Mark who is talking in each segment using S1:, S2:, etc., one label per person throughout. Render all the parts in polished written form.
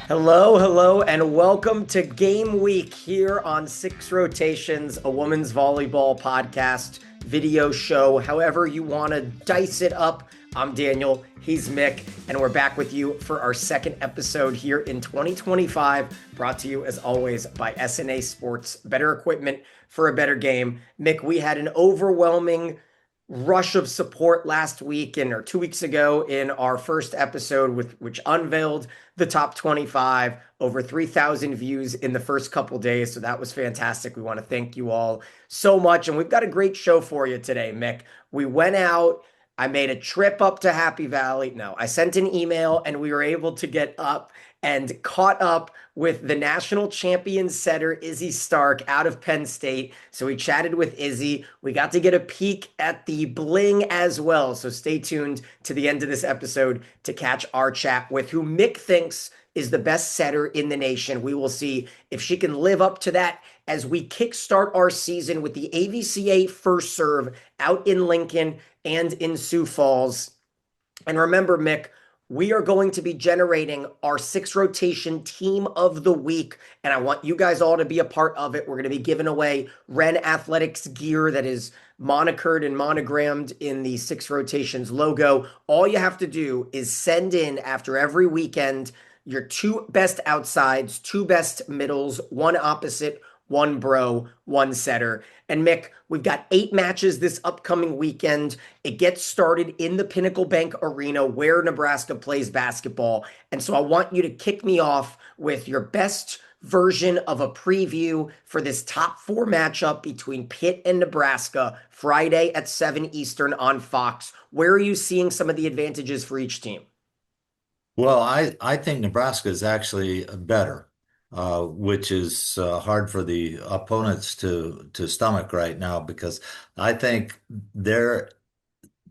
S1: Hello, hello, and welcome to Game Week here on Six Rotations, a women's volleyball podcast, video show, however you want to dice it up. I'm Daniel, he's Mick, and we're back with you for our second episode here in 2025, brought to you as always by SNA Sports, better equipment for a better game. Mick, we had an overwhelming rush of support last week or 2 weeks ago in our first episode with which unveiled the top 25, over 3,000 views in the first couple days. So that was fantastic. We want to thank you all so much. And we've got a great show for you today, Mick. We went out. I made a trip up to Happy Valley. No, I sent an email and we were able to get up and caught up with the national champion setter, Izzy Starck, out of Penn State. So we chatted with Izzy. We got to get a peek at the bling as well. So stay tuned to the end of this episode to catch our chat with who Mick thinks is the best setter in the nation. We will see if she can live up to that as we kickstart our season with the AVCA First Serve out in Lincoln and in Sioux Falls. And remember, Mick, we are going to be generating our six rotation team of the week, and I want you guys all to be a part of it. We're going to be giving away Ren Athletics gear that is monikered and monogrammed in the six rotations logo. All you have to do is send in after every weekend your two best outsides, two best middles, one opposite, one bro, one setter. And Mick, we've got 8 matches this upcoming weekend. It gets started in the Pinnacle Bank Arena where Nebraska plays basketball. And so I want you to kick me off with your best version of a preview for this top 4 matchup between Pitt and Nebraska Friday at 7 Eastern on Fox. Where are you seeing some of the advantages for each team?
S2: Well, I think Nebraska is actually better, which is hard for the opponents to stomach right now because I think their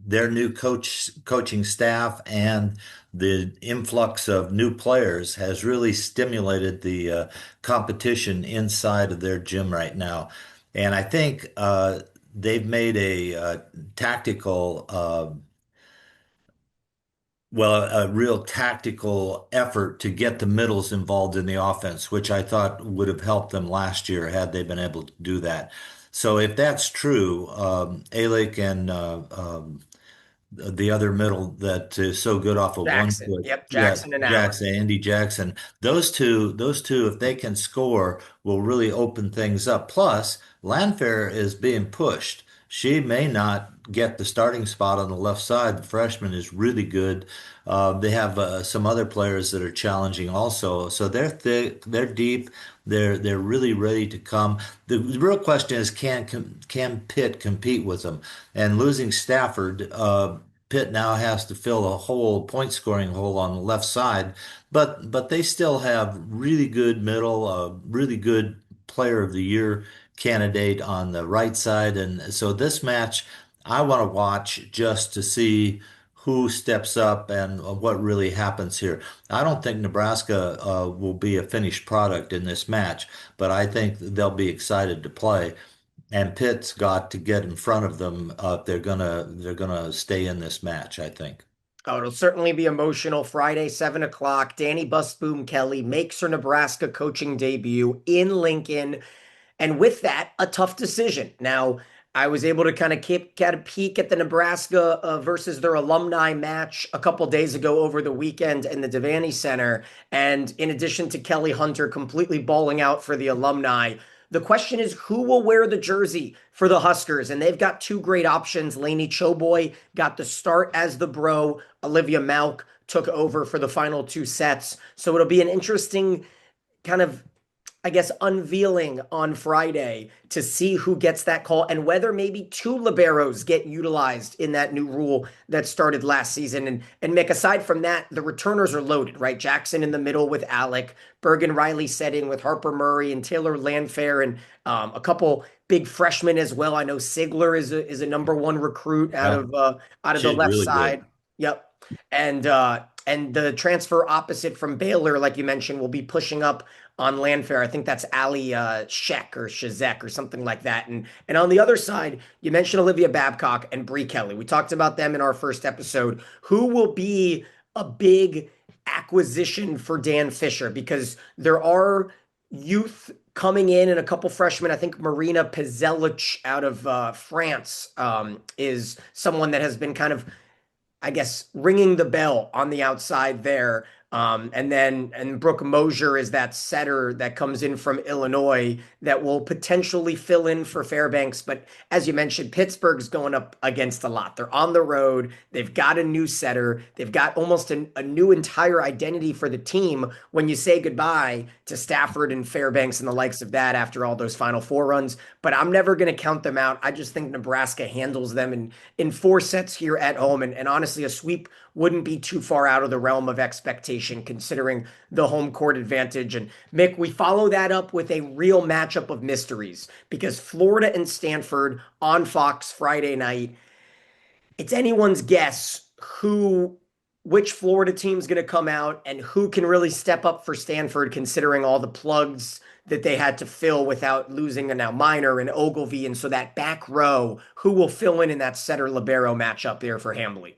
S2: new coaching staff and the influx of new players has really stimulated the competition inside of their gym right now, and I think they've made a tactical. A real tactical effort to get the middles involved in the offense, which I thought would have helped them last year had they been able to do that. So if that's true, Alick and the other middle that is so good off of one
S1: Jackson.
S2: foot,
S1: Yep,
S2: yeah,
S1: Jackson and Allen.
S2: Jackson, Andy Jackson, those two, if they can score, will really open things up. Plus, Landfair is being pushed. She may not get the starting spot on the left side. The freshman is really good. They have some other players that are challenging also. So they're thick, they're deep, they're really ready to come. The real question is can Pitt compete with them? And losing Stafford, Pitt now has to fill a hole, point scoring hole on the left side, but they still have really good middle, really good player of the year candidate on the right side. And so this match, I want to watch just to see who steps up and what really happens here. I don't think Nebraska will be a finished product in this match, but I think they'll be excited to play. And Pitt's got to get in front of them if they're gonna stay in this match, I think.
S1: Oh, it'll certainly be emotional. Friday, 7 o'clock. Danny Busboom Kelly makes her Nebraska coaching debut in Lincoln. And with that, a tough decision. Now, I was able to kind of get a peek at the Nebraska versus their alumni match a couple days ago over the weekend in the Devaney Center. And in addition to Kelly Hunter completely balling out for the alumni, the question is who will wear the jersey for the Huskers? And they've got two great options. Lainey Choboy got the start as the bro. Olivia Malk took over for the final 2 sets. So it'll be an interesting kind of, I guess, unveiling on Friday to see who gets that call and whether maybe 2 liberos get utilized in that new rule that started last season. And Mick, aside from that, the returners are loaded, right? Jackson in the middle with Alec, Bergen Riley setting with Harper Murray and Taylor Landfair, and a couple big freshmen as well. I know Sigler is a number 1 recruit
S2: Yeah,
S1: out of the
S2: she's
S1: left
S2: really good.
S1: side. Yep. And the transfer opposite from Baylor, like you mentioned, will be pushing up on Landfair. I think that's Ali Sheck or Shazek or something like that. And on the other side, you mentioned Olivia Babcock and Bree Kelly. We talked about them in our first episode. Who will be a big acquisition for Dan Fisher because there are youth coming in and a couple freshmen. I think Marina Pizzelich out of France is someone that has been kind of, I guess, ringing the bell on the outside there. And Brooke Mosier is that setter that comes in from Illinois that will potentially fill in for Fairbanks. But as you mentioned, Pittsburgh's going up against a lot. They're on the road. They've got a new setter. They've got almost a new entire identity for the team when you say goodbye to Stafford and Fairbanks and the likes of that after all those Final Four runs. But I'm never going to count them out. I just think Nebraska handles them in 4 sets here at home. And honestly, a sweep wouldn't be too far out of the realm of expectation considering the home court advantage. And Mick, we follow that up with a real matchup of mysteries because Florida and Stanford on Fox Friday night, it's anyone's guess which Florida team's going to come out and who can really step up for Stanford considering all the plugs that they had to fill without losing a now Minor and Ogilvy. And so that back row, who will fill in that setter libero matchup there for Hambly?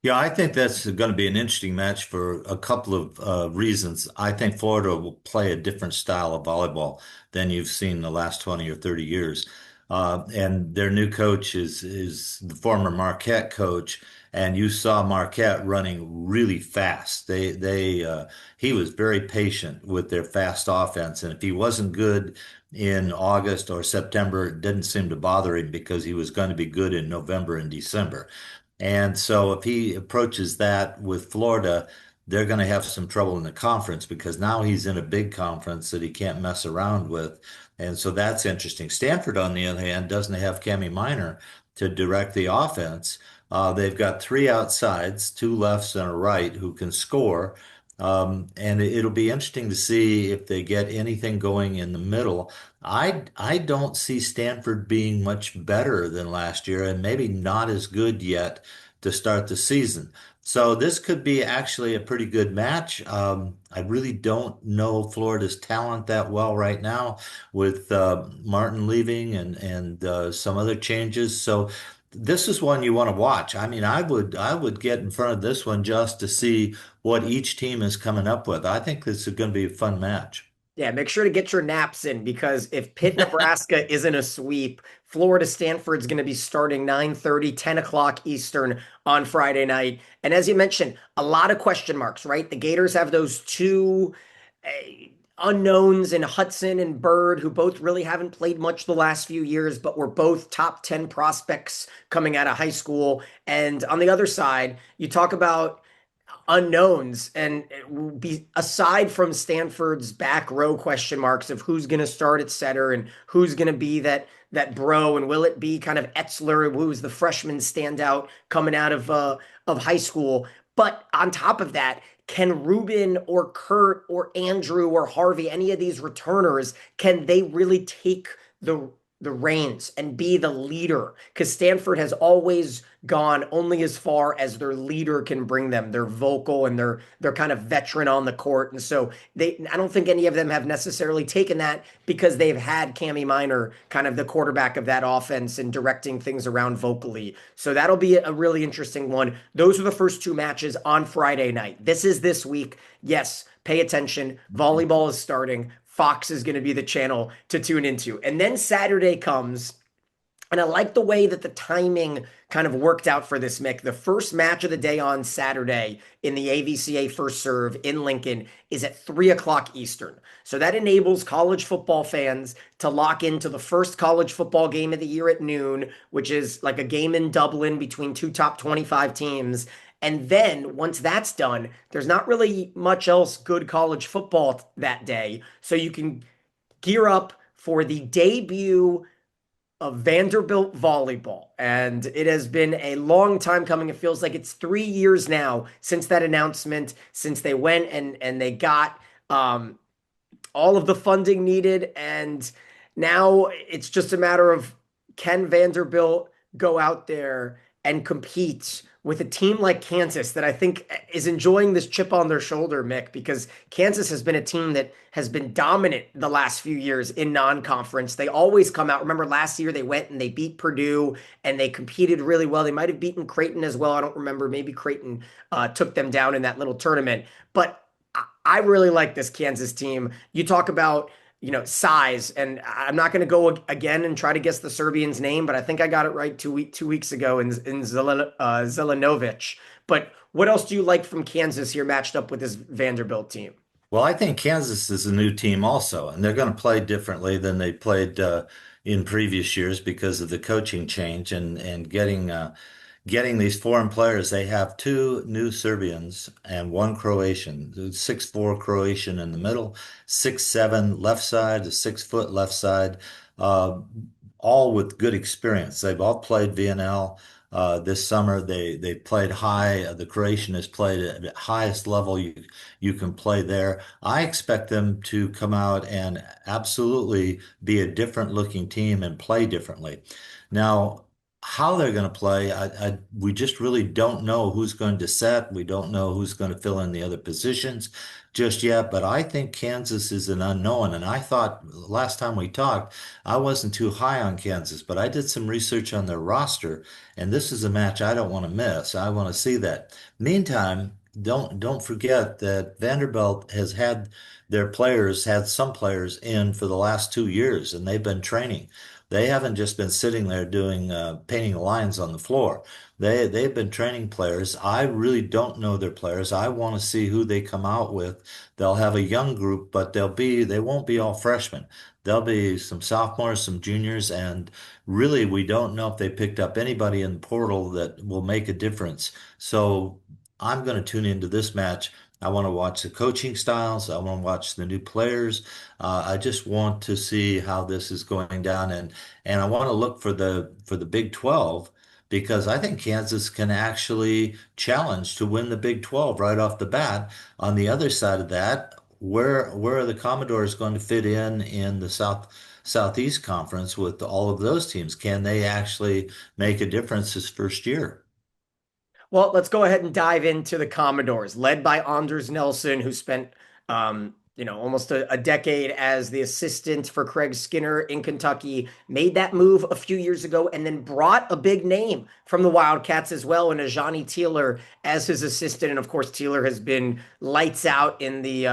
S2: Yeah, I think that's going to be an interesting match for a couple of reasons. I think Florida will play a different style of volleyball than you've seen the last 20 or 30 years. And their new coach is the former Marquette coach, and you saw Marquette running really fast. He was very patient with their fast offense, and if he wasn't good in August or September, it didn't seem to bother him because he was going to be good in November and December. And so if he approaches that with Florida, they're going to have some trouble in the conference because now he's in a big conference that he can't mess around with. And so that's interesting. Stanford, on the other hand, doesn't have Cami Minor to direct the offense. They've got three outsides, two lefts and a right who can score. And it'll be interesting to see if they get anything going in the middle. I don't see Stanford being much better than last year and maybe not as good yet to start the season. So this could be actually a pretty good match. I really don't know Florida's talent that well right now with Martin leaving and some other changes. So this is one you want to watch. I mean, I would get in front of this one just to see what each team is coming up with. I think this is going to be a fun match.
S1: Yeah, make sure to get your naps in because if Pitt, Nebraska isn't a sweep, Florida Stanford's going to be starting 9:30, 10 o'clock Eastern on Friday night. And as you mentioned, a lot of question marks, right? The Gators have those two uh, unknowns in Hudson and Bird, who both really haven't played much the last few years, but were both top 10 prospects coming out of high school. And on the other side, you talk about unknowns and it will be aside from Stanford's back row question marks of who's going to start at center and who's going to be that bro and will it be kind of Etzler who's the freshman standout coming out of high school, but on top of that, can Ruben or Kurt or Andrew or Harvey, any of these returners, can they really take the reins and be the leader? Because Stanford has always gone only as far as their leader can bring them. They're vocal and they're kind of veteran on the court. And so I don't think any of them have necessarily taken that because they've had Cami Minor, kind of the quarterback of that offense and directing things around vocally. So that'll be a really interesting one. Those are the first two matches on Friday night. This is this week. Yes, pay attention. Volleyball is starting. Fox is going to be the channel to tune into. And then Saturday comes, and I like the way that the timing kind of worked out for this, Mick. The first match of the day on Saturday in the AVCA First Serve in Lincoln is at 3 o'clock Eastern. So that enables college football fans to lock into the first college football game of the year at noon, which is like a game in Dublin between two top 25 teams. And then once that's done, there's not really much else good college football that day. So you can gear up for the debut of Vanderbilt volleyball. And it has been a long time coming. It feels like it's 3 years now since that announcement, since they went and they got all of the funding needed. And now it's just a matter of can Vanderbilt go out there and compete with a team like Kansas that I think is enjoying this chip on their shoulder, Mick, because Kansas has been a team that has been dominant the last few years in non-conference. They always come out. Remember last year they went and they beat Purdue and they competed really well. They might have beaten Creighton as well. I don't remember. Maybe Creighton took them down in that little tournament. But I really like this Kansas team. You talk about size. And I'm not going to go again and try to guess the Serbian's name, but I think I got it right 2 weeks ago in Zelenovic. But what else do you like from Kansas here matched up with this Vanderbilt team?
S2: Well, I think Kansas is a new team also, and they're going to play differently than they played in previous years because of the coaching change and getting these foreign players. They have two new Serbians and one Croatian, 6'4" Croatian in the middle, 6'7" left side, a 6 foot left side, uh, all with good experience. They've all played VNL. This summer they played high. The Croatian has played at the highest level you can play there. I expect them to come out and absolutely be a different looking team and play differently. Now, how they're going to play, we just really don't know who's going to set. We don't know who's going to fill in the other positions just yet. But I think Kansas is an unknown. And I thought last time we talked, I wasn't too high on Kansas, but I did some research on their roster, and this is a match I don't want to miss. I want to see that. Meantime, don't forget that Vanderbilt has had some players in for the last 2 years, and they've been training. They haven't just been sitting there doing painting lines on the floor. They've been training players. I really don't know their players. I want to see who they come out with. They'll have a young group, but they won't be all freshmen. There'll be some sophomores, some juniors, and really we don't know if they picked up anybody in the portal that will make a difference. So I'm going to tune into this match. I want to watch the coaching styles. I want to watch the new players. I just want to see how this is going down, and I want to look for the Big 12 because I think Kansas can actually challenge to win the Big 12 right off the bat. On the other side of that, where are the Commodores going to fit in the Southeast Conference with all of those teams? Can they actually make a difference this first year?
S1: Well, let's go ahead and dive into the Commodores, led by Anders Nelson, who spent almost a decade as the assistant for Craig Skinner in Kentucky, made that move a few years ago, and then brought a big name from the Wildcats as well, and Ajani Teeler as his assistant. And of course, Teeler has been lights out in the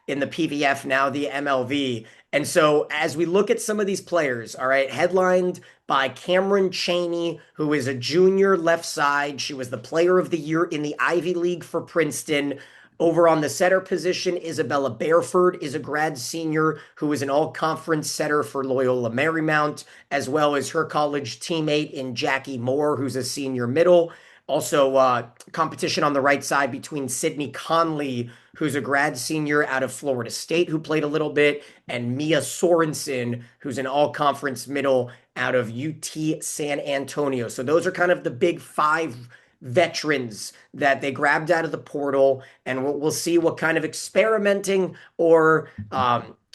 S1: PVF, now the MLV. And so as we look at some of these players, all right, headlined by Cameron Chaney, who is a junior left side. She was the player of the year in the Ivy League for Princeton. Over on the setter position, Isabella Bareford is a grad senior who is an all-conference setter for Loyola Marymount, as well as her college teammate in Jackie Moore, who's a senior middle. Also, competition on the right side between Sydney Conley, who's a grad senior out of Florida State, who played a little bit, and Mia Sorensen, who's an all-conference middle out of UT San Antonio. So those are kind of the big five veterans that they grabbed out of the portal, and we'll see what kind of experimenting or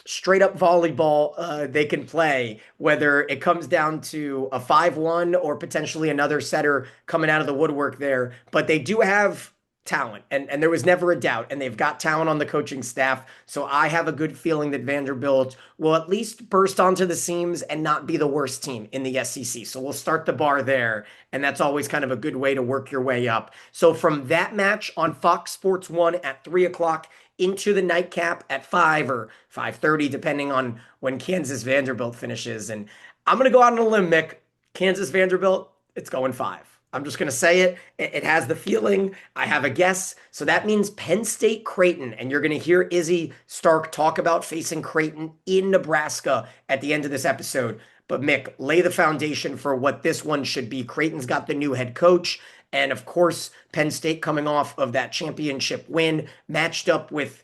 S1: straight up volleyball they can play, whether it comes down to a 5-1 or potentially another setter coming out of the woodwork there. But they do have talent, and there was never a doubt, and they've got talent on the coaching staff. So I have a good feeling that Vanderbilt will at least burst onto the seams and not be the worst team in the SEC. So we'll start the bar there, and that's always kind of a good way to work your way up. So from that match on Fox Sports 1 at 3 o'clock into the nightcap at 5 or 5:30, depending on when Kansas Vanderbilt finishes. And I'm going to go out on a limb, Mick. Kansas Vanderbilt, it's going 5. I'm just going to say it. It has the feeling. I have a guess. So that means Penn State Creighton. And you're going to hear Izzy Starck talk about facing Creighton in Nebraska at the end of this episode. But Mick, lay the foundation for what this one should be. Creighton's got the new head coach. And of course, Penn State coming off of that championship win, matched up with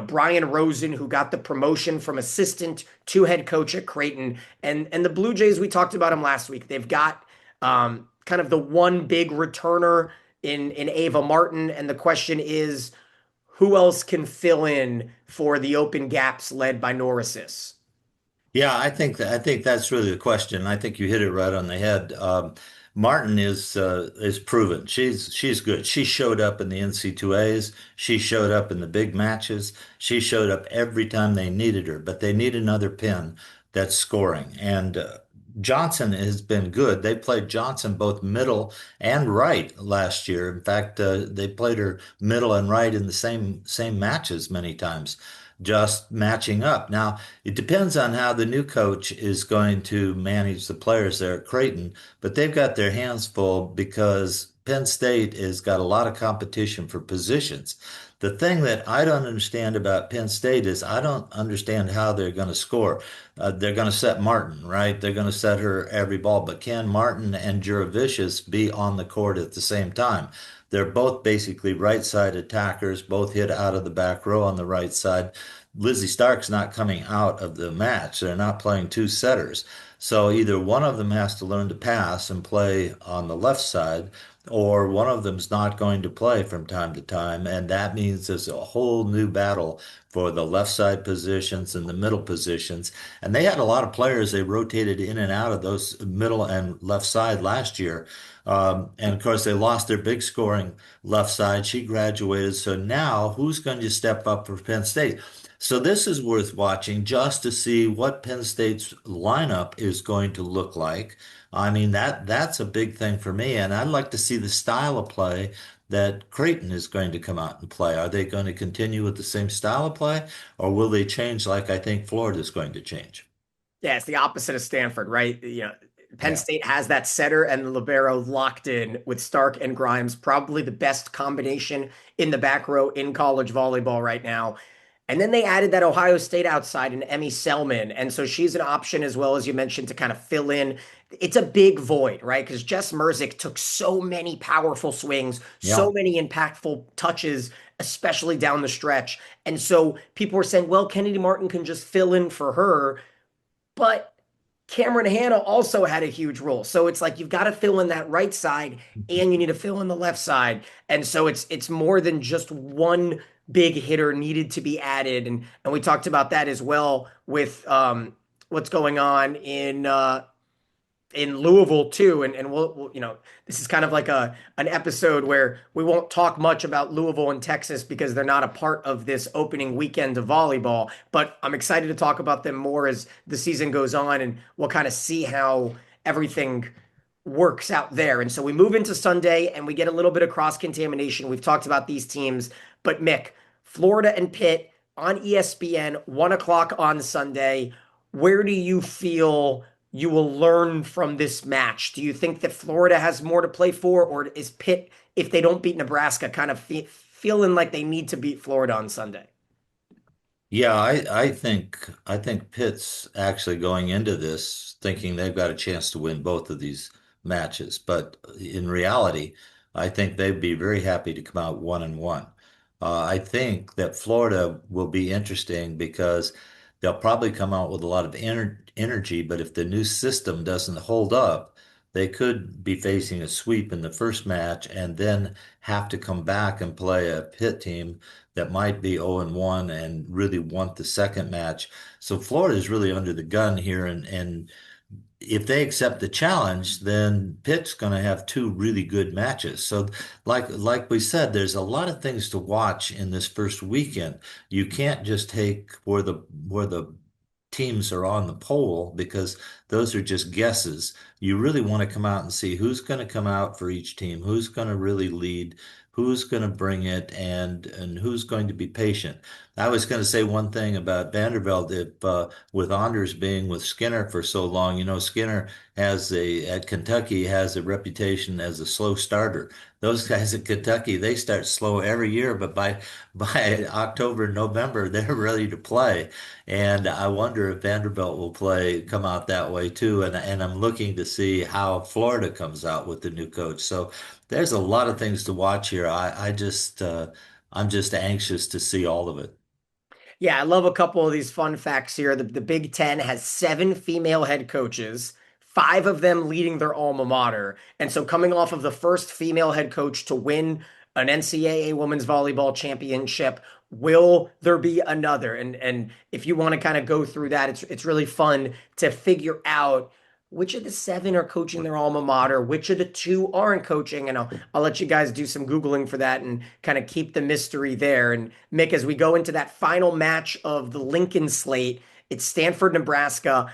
S1: Brian Rosen, who got the promotion from assistant to head coach at Creighton. And the Blue Jays, we talked about them last week. They've got kind of the one big returner in Ava Martin. And the question is, who else can fill in for the open gaps led by Norrisis?
S2: Yeah, I think that's really the question. I think you hit it right on the head. Martin is proven. She's good. She showed up in the NC2As. She showed up in the big matches. She showed up every time they needed her, but they need another pin that's scoring. And Johnson has been good. They played Johnson both middle and right last year. In fact, they played her middle and right in the same matches many times, just matching up. Now, it depends on how the new coach is going to manage the players there at Creighton, but they've got their hands full because Penn State has got a lot of competition for positions. The thing that I don't understand about Penn State is I don't understand how they're going to score. They're going to set Martin, right? They're going to set her every ball, but can Martin and Juravicius be on the court at the same time? They're both basically right side attackers, both hit out of the back row on the right side. Izzy Stark's not coming out of the match. They're not playing two setters. So either one of them has to learn to pass and play on the left side, or one of them's not going to play from time to time. And that means there's a whole new battle for the left side positions and the middle positions. And they had a lot of players. They rotated in and out of those middle and left side last year. And of course, they lost their big scoring left side. She graduated. So now who's going to step up for Penn State? So this is worth watching just to see what Penn State's lineup is going to look like. I mean, that's a big thing for me, and I'd like to see the style of play that Creighton is going to come out and play. Are they going to continue with the same style of play, or will they change like I think Florida is going to change?
S1: Yeah, it's the opposite of Stanford, right? Penn
S2: Yeah.
S1: State has that setter and the libero locked in with Stark and Grimes, probably the best combination in the back row in college volleyball right now. And then they added that Ohio State outside and Emmy Selman. And so she's an option as well, as you mentioned, to kind of fill in. It's a big void, right? Because Jess Merzick took so many powerful swings, so
S2: Yeah.
S1: many impactful touches, especially down the stretch. And so people were saying, well, Kennedy Martin can just fill in for her. But Cameron Hanna also had a huge role. So it's like you've got to fill in that right side and you need to fill in the left side. And so it's more than just one big hitter needed to be added. And we talked about that as well with what's going on in Louisville too. And this is kind of like an episode where we won't talk much about Louisville and Texas because they're not a part of this opening weekend of volleyball. But I'm excited to talk about them more as the season goes on, and we'll kind of see how everything works out there. And so we move into Sunday and we get a little bit of cross contamination. We've talked about these teams, but Mick, Florida and Pitt on ESPN, 1 o'clock on Sunday. Where do you feel you will learn from this match? Do you think that Florida has more to play for, or is Pitt, if they don't beat Nebraska, kind of feeling like they need to beat Florida on Sunday?
S2: Yeah, I think Pitt's actually going into this thinking they've got a chance to win both of these matches. But in reality, I think they'd be very happy to come out 1-1. I think that Florida will be interesting because they'll probably come out with a lot of energy, but if the new system doesn't hold up, they could be facing a sweep in the first match and then have to come back and play a Pitt team that might be 0-1 and really want the second match. So Florida is really under the gun here, and if they accept the challenge, then Pitt's going to have two really good matches. So, like we said, there's a lot of things to watch in this first weekend. You can't just take where the teams are on the poll because those are just guesses. You really want to come out and see who's going to come out for each team, who's going to really lead, who's going to bring it, and who's going to be patient. I was going to say one thing about Vanderbilt. If with Anders being with Skinner for so long, Skinner has a at Kentucky has a reputation as a slow starter. Those guys at Kentucky, they start slow every year, but by October, November, they're ready to play. And I wonder if Vanderbilt will come out that way too. And I'm looking to see how Florida comes out with the new coach. So there's a lot of things to watch here. I'm just anxious to see all of it.
S1: Yeah, I love a couple of these fun facts here. The Big Ten has seven female head coaches, five of them leading their alma mater. And so, coming off of the first female head coach to win an NCAA women's volleyball championship, will there be another? And if you want to kind of go through that, it's really fun to figure out which of the seven are coaching their alma mater? Which of the two aren't coaching? And I'll let you guys do some Googling for that and kind of keep the mystery there. And Mick, as we go into that final match of the Lincoln slate, it's Stanford, Nebraska.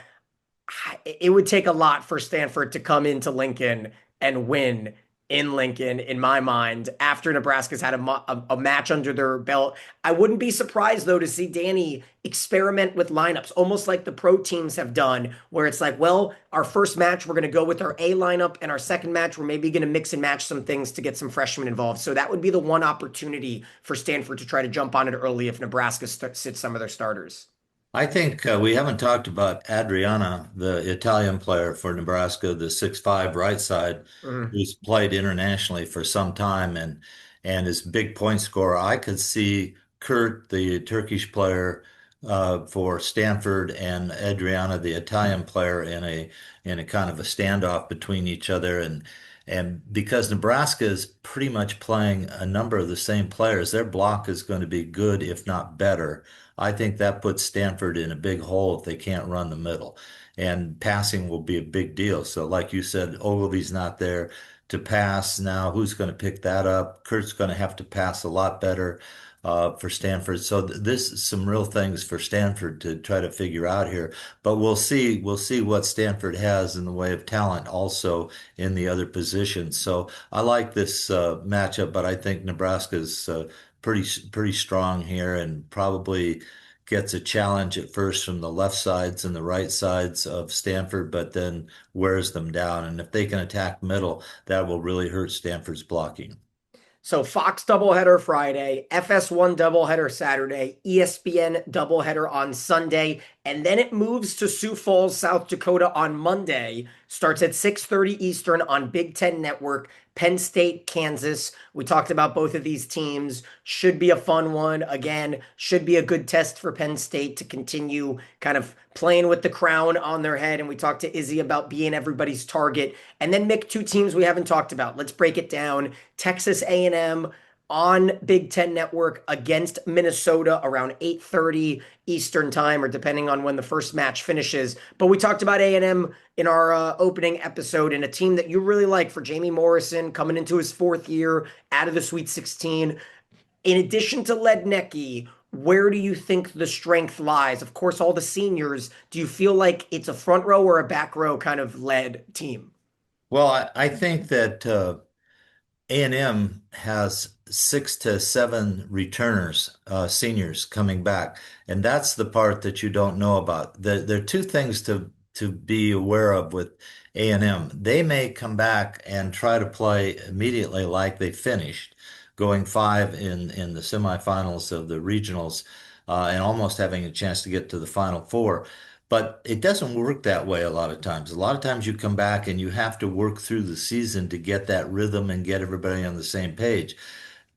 S1: It would take a lot for Stanford to come into Lincoln and win in Lincoln, in my mind, after Nebraska's had a match under their belt. I wouldn't be surprised, though, to see Danny experiment with lineups, almost like the pro teams have done, where it's like, well, our first match, we're going to go with our A lineup, and our second match, we're maybe going to mix and match some things to get some freshmen involved. So that would be the one opportunity for Stanford to try to jump on it early if Nebraska sits some of their starters.
S2: I think we haven't talked about Adriana, the Italian player for Nebraska, the 6'5" right side,
S1: Mhm.
S2: who's played internationally for some time and is a big point scorer. I could see Kurt, the Turkish player for Stanford, and Adriana, the Italian player, in a kind of a standoff between each other. And because Nebraska is pretty much playing a number of the same players, their block is going to be good, if not better. I think that puts Stanford in a big hole if they can't run the middle. And passing will be a big deal. So, like you said, Ogilvy's not there to pass now. Who's going to pick that up? Kurt's going to have to pass a lot better for Stanford. So this is some real things for Stanford to try to figure out here. But we'll see. We'll see what Stanford has in the way of talent also in the other positions. So I like this matchup, but I think Nebraska's pretty strong here and probably gets a challenge at first from the left sides and the right sides of Stanford, but then wears them down. And if they can attack middle, that will really hurt Stanford's blocking.
S1: So Fox doubleheader Friday, FS1 doubleheader Saturday, ESPN doubleheader on Sunday, and then it moves to Sioux Falls, South Dakota on Monday. Starts at 6:30 Eastern on Big Ten Network. Penn State, Kansas. We talked about both of these teams. Should be a fun one. Again, should be a good test for Penn State to continue kind of playing with the crown on their head. And we talked to Izzy about being everybody's target. And then Mick, two teams we haven't talked about. Let's break it down. Texas A&M on Big Ten Network against Minnesota around 8:30 Eastern time, or depending on when the first match finishes. But we talked about A&M in our opening episode, and a team that you really like for Jamie Morrison coming into his fourth year out of the Sweet 16. In addition to Lednicki, where do you think the strength lies? Of course, all the seniors. Do you feel like it's a front row or a back row kind of led team?
S2: Well, I think that A&M has 6 to 7 returners, seniors coming back, and that's the part that you don't know about. There are two things to be aware of with A&M. They may come back and try to play immediately like they finished, going five in the semifinals of the regionals, and almost having a chance to get to the Final Four. But it doesn't work that way a lot of times. A lot of times you come back and you have to work through the season to get that rhythm and get everybody on the same page.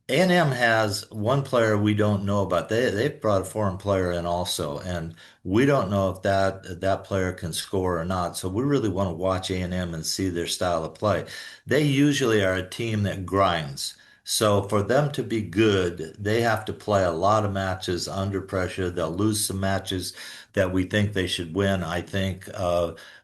S2: A&M has one player we don't know about. They've brought a foreign player in also, and we don't know if that player can score or not. So we really want to watch A&M and M and see their style of play. They usually are a team that grinds. So for them to be good, they have to play a lot of matches under pressure. They'll lose some matches that we think they should win, I think.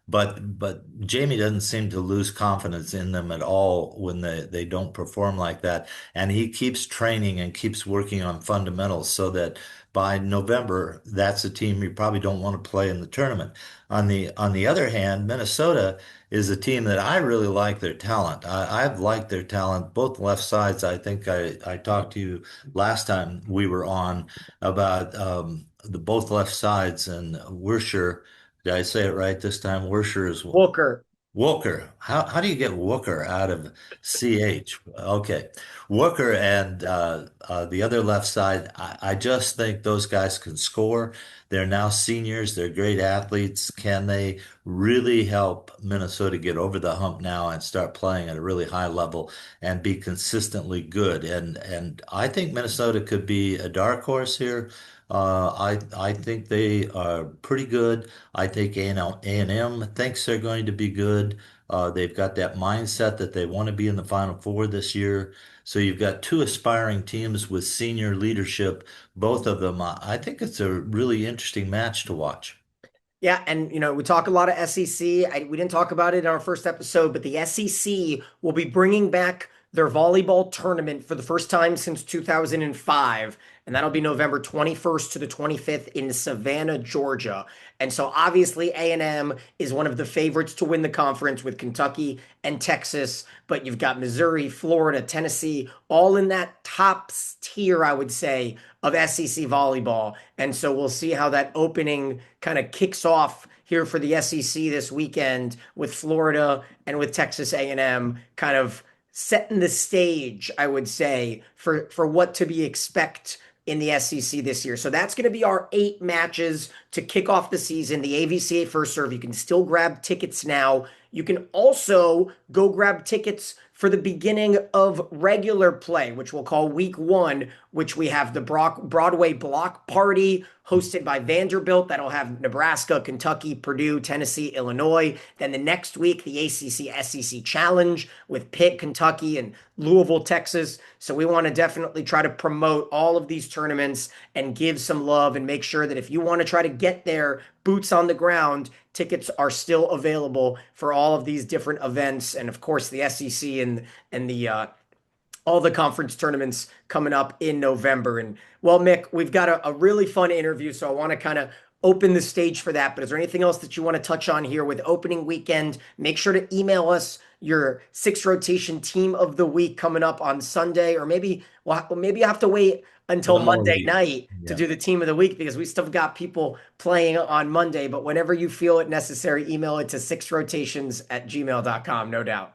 S2: But Jamie doesn't seem to lose confidence in them at all when they don't perform like that. And he keeps training and keeps working on fundamentals so that by November, that's a team you probably don't want to play in the tournament. On the other hand, Minnesota is a team that I really like their talent. I've liked their talent, both left sides. I think I talked to you last time we were on about the both left sides and Wersher. Did I say it right this time? Wersher is
S1: Walker.
S2: Walker. How do you get Walker out of CH? Okay. Walker and the other left side, I just think those guys can score. They're now seniors. They're great athletes. Can they really help Minnesota get over the hump now and start playing at a really high level and be consistently good? And I think Minnesota could be a dark horse here. I think they are pretty good. I think A&M thinks they're going to be good. They've got that mindset that they want to be in the Final Four this year. So you've got two aspiring teams with senior leadership, both of them. I think it's a really interesting match to watch.
S1: Yeah, and we talk a lot of SEC. We didn't talk about it in our first episode, but the SEC will be bringing back their volleyball tournament for the first time since 2005, and that'll be November 21st to the 25th in Savannah, Georgia. And so obviously A&M is one of the favorites to win the conference with Kentucky and Texas, but you've got Missouri, Florida, Tennessee, all in that top tier, I would say, of SEC volleyball. And so we'll see how that opening kind of kicks off here for the SEC this weekend with Florida and with Texas A&M kind of setting the stage, I would say, for what to be expect in the SEC this year. So that's going to be our 8 matches to kick off the season. The AVCA First Serve. You can still grab tickets now. You can also go grab tickets for the beginning of regular play, which we'll call week 1, which we have the Broadway Block Party hosted by Vanderbilt. That'll have Nebraska, Kentucky, Purdue, Tennessee, Illinois. Then the next week, the ACC SEC Challenge with Pitt, Kentucky, and Louisville, Texas. So we want to definitely try to promote all of these tournaments and give some love and make sure that if you want to try to get there, boots on the ground, tickets are still available for all of these different events. And of course, the SEC and the all the conference tournaments coming up in November. And well, Mick, we've got a really fun interview, so I want to kind of open the stage for that. But is there anything else that you want to touch on here with opening weekend? Make sure to email us your six rotation team of the week coming up on Sunday, or maybe you have to wait until
S2: One more
S1: Monday
S2: week.
S1: night to
S2: Yeah.
S1: do the team of the week because we still got people playing on Monday. But whenever you feel it necessary, email it to sixrotations@gmail.com, no doubt.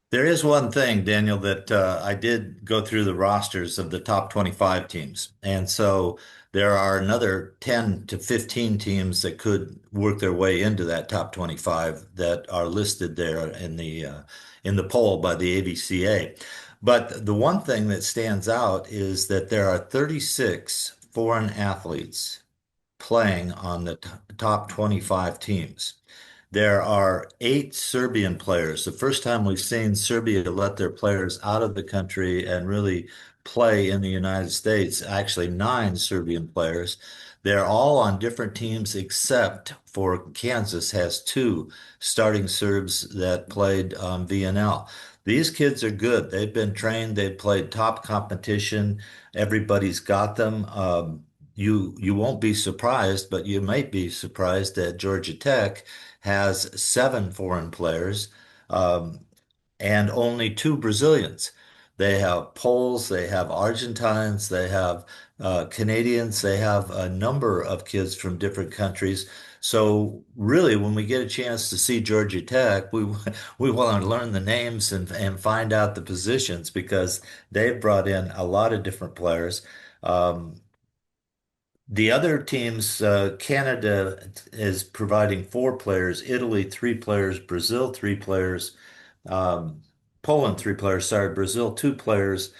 S2: There is one thing, Daniel, that I did go through the rosters of the top 25 teams. And so there are another 10 to 15 teams that could work their way into that top 25 that are listed there in the poll by the AVCA. But the one thing that stands out is that there are 36 foreign athletes playing on the top 25 teams. There are 8 Serbian players. The first time we've seen Serbia let their players out of the country and really play in the United States. Actually, 9 Serbian players. They're all on different teams except for Kansas has 2 starting Serbs that played on VNL. These kids are good. They've been trained. They've played top competition. Everybody's got them. You won't be surprised, but you might be surprised that Georgia Tech has 7 foreign players, um, and only 2 Brazilians. They have Poles, they have Argentines, they have Canadians, they have a number of kids from different countries. So really, when we get a chance to see Georgia Tech, we want to learn the names and find out the positions because they've brought in a lot of different players. Um, the other teams, Canada is providing 4 players, Italy 3 players, Brazil 3 players, um, Poland 3 players, sorry, Brazil 2 players,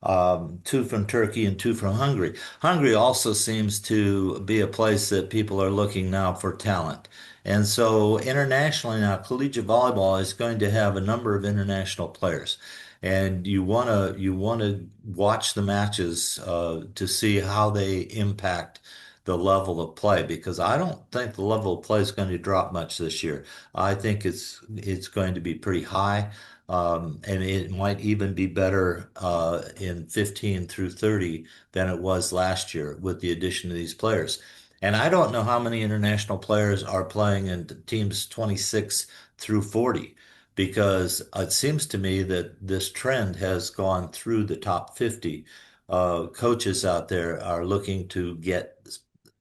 S2: 2 from Turkey and 2 from Hungary. Hungary also seems to be a place that people are looking now for talent. And so internationally now, collegiate volleyball is going to have a number of international players. And you want to watch the matches to see how they impact the level of play because I don't think the level of play is going to drop much this year. I think it's going to be pretty high, and it might even be better in 15 through 30 than it was last year with the addition of these players. And I don't know how many international players are playing in teams 26 through 40 because it seems to me that this trend has gone through the top 50. Coaches out there are looking to get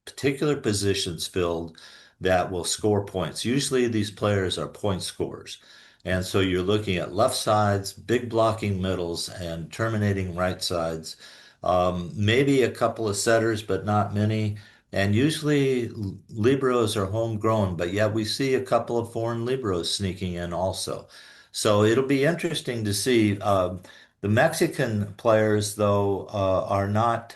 S2: particular positions filled that will score points. Usually these players are point scorers. And so you're looking at left sides, big blocking middles, and terminating right sides. Maybe a couple of setters, but not many. And usually liberos are homegrown, but yet we see a couple of foreign liberos sneaking in also. So it'll be interesting to see. The Mexican players, though, are not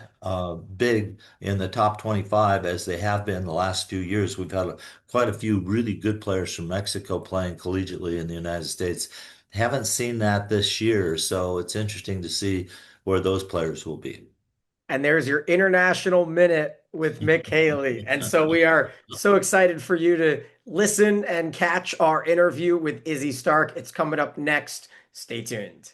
S2: big in the top 25 as they have been the last few years. We've had quite a few really good players from Mexico playing collegiately in the United States. Haven't seen that this year, so it's interesting to see where those players will be.
S1: And there's your international minute with Mick Haley. And so we are so excited for you to listen and catch our interview with Izzy Starck. It's coming up next. Stay tuned.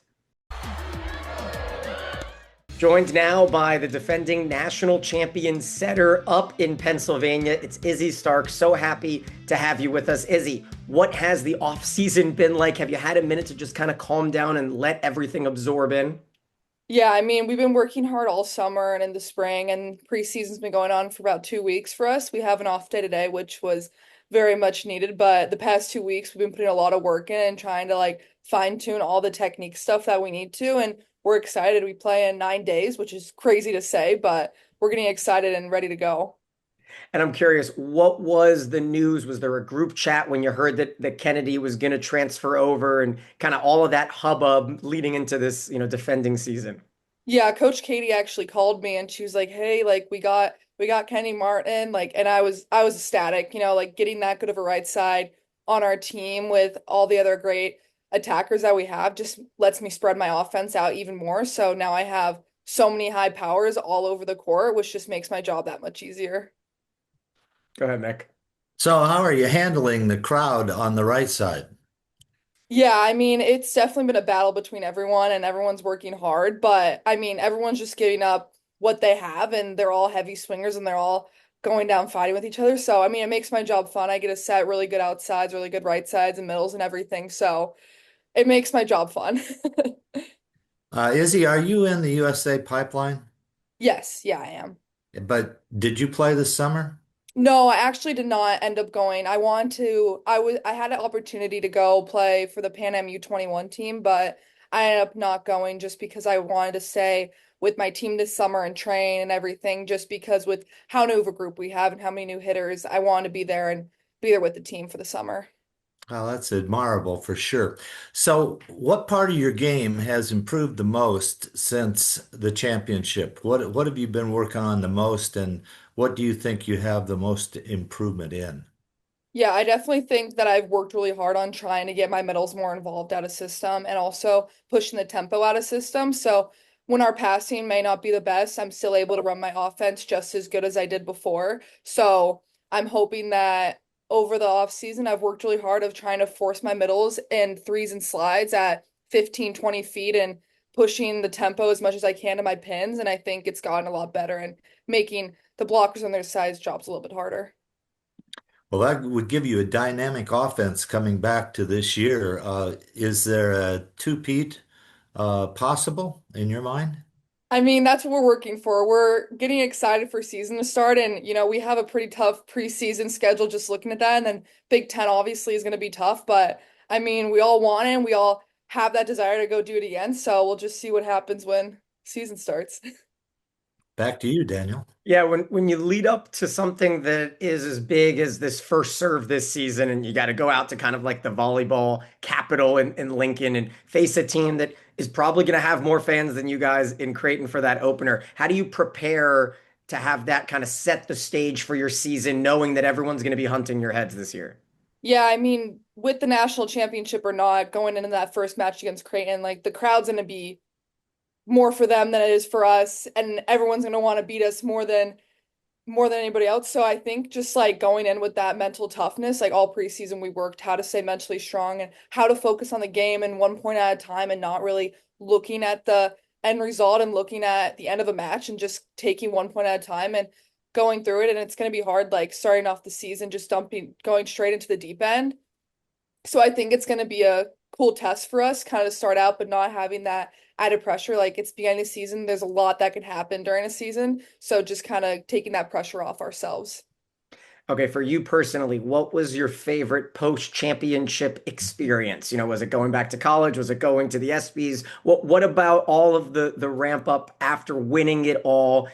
S1: Joined now by the defending national champion setter up in Pennsylvania. It's Izzy Starck. So happy to have you with us. Izzy, what has the offseason been like? Have you had a minute to just kind of calm down and let everything absorb in?
S3: Yeah, I mean, we've been working hard all summer and in the spring, and preseason's been going on for about 2 weeks for us. We have an off day today, which was very much needed, but the past 2 weeks we've been putting a lot of work in and trying to like fine tune all the technique stuff that we need to, and we're excited. We play in 9 days, which is crazy to say, but we're getting excited and ready to go.
S1: And I'm curious, what was the news? Was there a group chat when you heard that Kennedy was going to transfer over and kind of all of that hubbub leading into this, defending season?
S3: Yeah, Coach Katie actually called me and she was like, "Hey, like we got Kenny Martin," like, and I was ecstatic, like getting that good of a right side on our team with all the other great attackers that we have just lets me spread my offense out even more. So now I have so many high powers all over the court, which just makes my job that much easier.
S1: Go ahead, Mick.
S2: So how are you handling the crowd on the right side?
S3: Yeah, I mean, it's definitely been a battle between everyone and everyone's working hard, but I mean, everyone's just giving up what they have and they're all heavy swingers and they're all going down fighting with each other. So, I mean, it makes my job fun. I get to set really good outsides, really good right sides and middles and everything. So, it makes my job fun.
S2: Izzy, are you in the USA pipeline?
S3: Yes, yeah, I am.
S2: But did you play this summer?
S3: No, I actually did not end up going. I had an opportunity to go play for the Pan Am U21 team, but I ended up not going just because I wanted to stay with my team this summer and train and everything, just because with how new of a group we have and how many new hitters, I wanted to be there and be there with the team for the summer.
S2: Oh, that's admirable for sure. So, what part of your game has improved the most since the championship? What have you been working on the most, and what do you think you have the most improvement in?
S3: Yeah, I definitely think that I've worked really hard on trying to get my middles more involved out of system and also pushing the tempo out of system. So when our passing may not be the best, I'm still able to run my offense just as good as I did before. So I'm hoping that over the off season, I've worked really hard of trying to force my middles and threes and slides at 15, 20 feet and pushing the tempo as much as I can to my pins. And I think it's gotten a lot better and making the blockers on their sides jobs a little bit harder.
S2: Well, that would give you a dynamic offense coming back to this year. Is there a two-peat possible in your mind?
S3: I mean, that's what we're working for. We're getting excited for season to start, and we have a pretty tough preseason schedule just looking at that. And then Big Ten obviously is going to be tough, but I mean, we all want it and we all have that desire to go do it again. So we'll just see what happens when season starts.
S2: Back to you, Daniel.
S1: Yeah, when you lead up to something that is as big as this first serve this season, and you got to go out to kind of like the volleyball capital in Lincoln and face a team that is probably going to have more fans than you guys in Creighton for that opener. How do you prepare to have that kind of set the stage for your season, knowing that everyone's going to be hunting your heads this year?
S3: Yeah, I mean, with the national championship or not, going into that first match against Creighton, like the crowd's going to be more for them than it is for us, and everyone's going to want to beat us more than anybody else. So I think just like going in with that mental toughness, like all preseason, we worked how to stay mentally strong and how to focus on the game and 1 point at a time and not really looking at the end result and looking at the end of a match and just taking 1 point at a time and going through it. And it's going to be hard, like starting off the season, just going straight into the deep end. So I think it's going to be a cool test for us, kind of start out, but not having that added pressure. Like it's beginning of the season, there's a lot that can happen during a season. So just kind of taking that pressure off ourselves.
S1: Okay, for you personally, what was your favorite post-championship experience? Was it going back to college? Was it going to the ESPYs? What about all of the ramp up after winning it all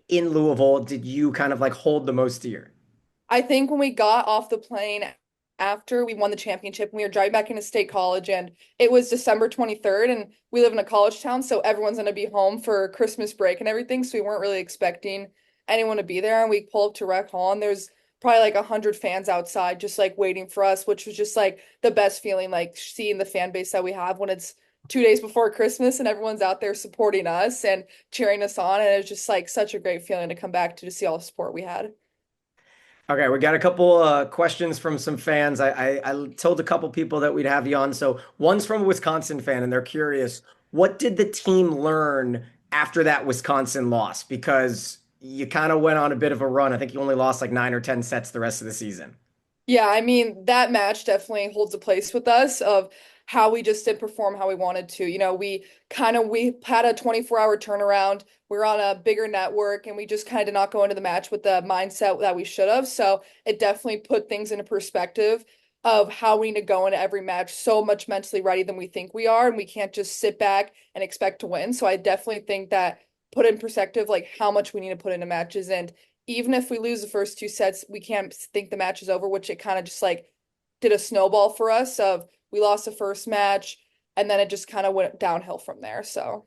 S1: in Louisville did you kind of like hold the most dear?
S3: I think when we got off the plane after we won the championship, we were driving back into State College, and it was December 23rd, and we live in a college town, so everyone's going to be home for Christmas break and everything. So we weren't really expecting anyone to be there. And we pull up to Rec Hall, and there's probably like 100 fans outside just like waiting for us, which was just like the best feeling, like seeing the fan base that we have when it's 2 days before Christmas and everyone's out there supporting us and cheering us on. And it was just like such a great feeling to come back to see all the support we had.
S1: Okay, we got a couple questions from some fans. I told a couple people that we'd have you on. So one's from a Wisconsin fan, and they're curious, what did the team learn after that Wisconsin loss? Because you kind of went on a bit of a run. I think you only lost like 9 or 10 sets the rest of the season.
S3: Yeah, I mean, that match definitely holds a place with us of how we just didn't perform how we wanted to. We had a 24-hour turnaround. We're on a bigger network and we just kind of did not go into the match with the mindset that we should have. So it definitely put things into perspective of how we need to go into every match so much mentally ready than we think we are. And we can't just sit back and expect to win. So I definitely think that put in perspective like how much we need to put into matches. And even if we lose the first 2 sets, we can't think the match is over, which it kind of just like did a snowball for us of we lost the first match and then it just kind of went downhill from there. So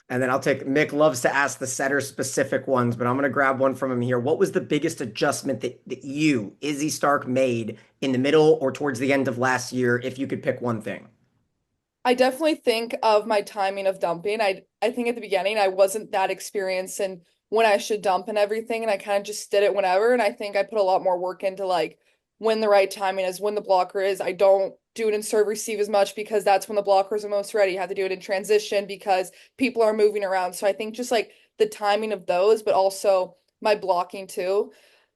S1: And then Mick loves to ask the setter specific ones, but I'm going to grab one from him here. What was the biggest adjustment that you, Izzy Starck, made in the middle or towards the end of last year, if you could pick one thing?
S3: I definitely think of my timing of dumping. I think at the beginning I wasn't that experienced in when I should dump and everything, and I kind of just did it whenever. And I think I put a lot more work into like when the right timing is, when the blocker is. I don't do it in serve receive as much because that's when the blockers are most ready. You have to do it in transition because people are moving around. So I think just like the timing of those, but also my blocking too,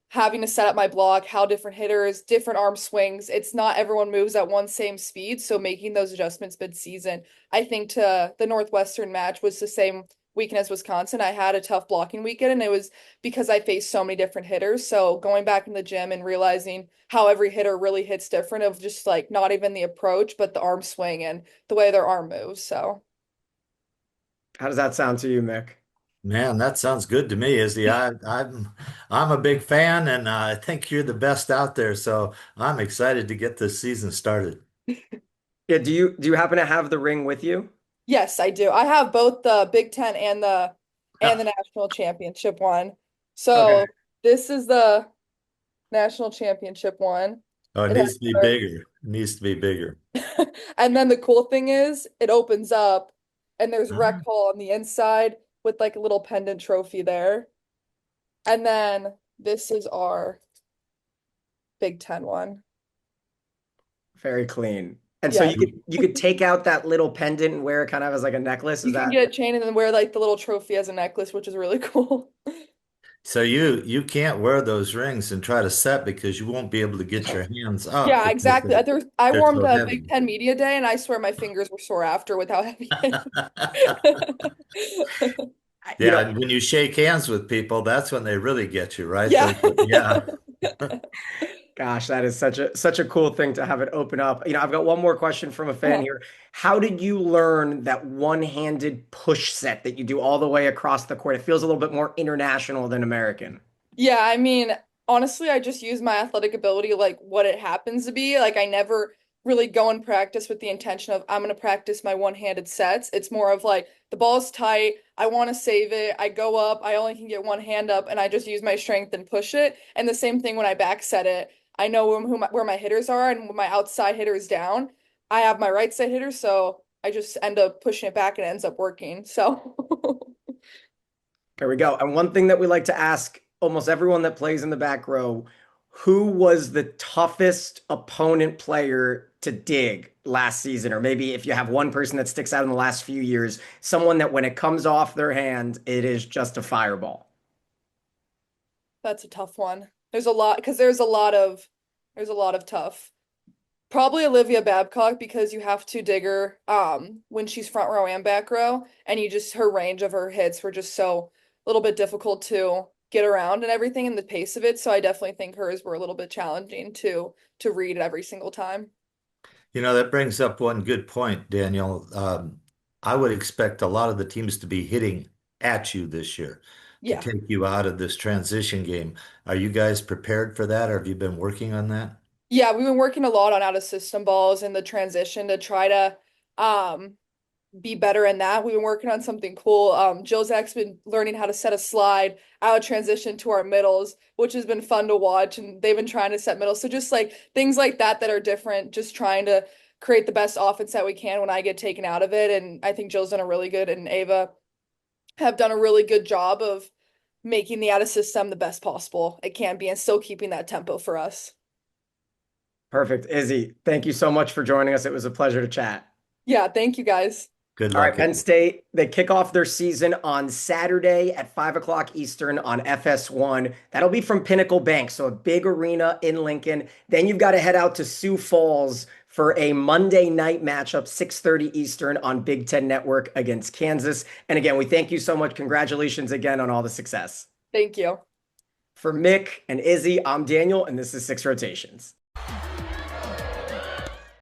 S3: having to set up my block, how different hitters, different arm swings. It's not everyone moves at one same speed. So making those adjustments mid-season, I think to the Northwestern match was the same weekend as Wisconsin. I had a tough blocking weekend and it was because I faced so many different hitters. So going back in the gym and realizing how every hitter really hits different of just like not even the approach, but the arm swing and the way their arm moves. So
S1: How does that sound to you, Mick?
S2: Man, that sounds good to me, Izzy. I'm a big fan, and I think you're the best out there. So I'm excited to get this season started.
S1: Yeah, do you happen to have the ring with you?
S3: yes, I do. I have both the Big Ten and the national championship one.
S1: Okay.
S3: So this is the national championship one.
S2: Oh, it
S3: It has
S2: needs to be
S3: our-
S2: bigger. It needs to be bigger.
S3: and then the cool thing is it opens up and there's rec
S2: Ah,
S3: hall on the inside with like a little pendant trophy there. And then this is our Big Ten one.
S1: Very clean. And so
S3: Yeah.
S1: you could take out that little pendant and wear it kind of as like a necklace. Is
S3: You can
S1: that
S3: get a chain and then wear like the little trophy as a necklace, which is really cool.
S2: so you can't wear those rings and try to set because you won't be able to get your hands up
S3: Yeah,
S2: because
S3: exactly. I
S2: they're
S3: wore them
S2: so
S3: to Big
S2: heavy.
S3: Ten Media Day, and I swear my fingers were sore after with how heavy it
S1: you
S2: Yeah,
S1: know,
S2: and when you shake hands with people, that's when they really get you, right?
S3: Yeah.
S2: Yeah.
S1: gosh, that is such a cool thing to have it open up. I've got one more question from a fan here. How did you learn that one-handed push set that you do all the way across the court? It feels a little bit more international than American.
S3: Yeah, I mean, honestly, I just use my athletic ability like what it happens to be. Like I never really go and practice with the intention of I'm going to practice my one-handed sets. It's more of like the ball's tight, I want to save it. I go up, I only can get one hand up and I just use my strength and push it. And the same thing when I back set it. I know where my hitters are and when my outside hitter is down, I have my right side hitter, so I just end up pushing it back and it ends up working. So
S1: There we go. And one thing that we like to ask almost everyone that plays in the back row, who was the toughest opponent player to dig last season? Or maybe if you have one person that sticks out in the last few years, someone that when it comes off their hand, it is just a fireball.
S3: that's a tough one. There's a lot because there's a lot of tough. Probably Olivia Babcock because you have to dig her when she's front row and back row and you just her range of her hits were just so a little bit difficult to get around and everything and the pace of it. So I definitely think hers were a little bit challenging to read every single time.
S2: That brings up one good point, Daniel. I would expect a lot of the teams to be hitting at you this year to
S3: Yeah.
S2: take you out of this transition game. Are you guys prepared for that, or have you been working on that?
S3: Yeah, we've been working a lot on out of system balls and the transition to try to um be better in that. We've been working on something cool. Jill Zach's been learning how to set a slide out of transition to our middles, which has been fun to watch. And they've been trying to set middles. So just like things like that that are different, just trying to create the best offense that we can when I get taken out of it. And I think Jill's done a really good, and Ava have done a really good job of making the out of system the best possible it can be and still keeping that tempo for us.
S1: Perfect. Izzy, thank you so much for joining us. It was a pleasure to chat.
S3: Yeah, thank you guys.
S2: Good
S1: All right,
S2: luck.
S1: Penn State, they kick off their season on Saturday at 5 o'clock Eastern on FS1. That'll be from Pinnacle Bank, so a big arena in Lincoln. Then you've got to head out to Sioux Falls for a Monday night matchup, 6:30 Eastern on Big Ten Network against Kansas. And again, we thank you so much. Congratulations again on all the success.
S3: Thank you.
S1: For Mick and Izzy, I'm Daniel, and this is Six Rotations.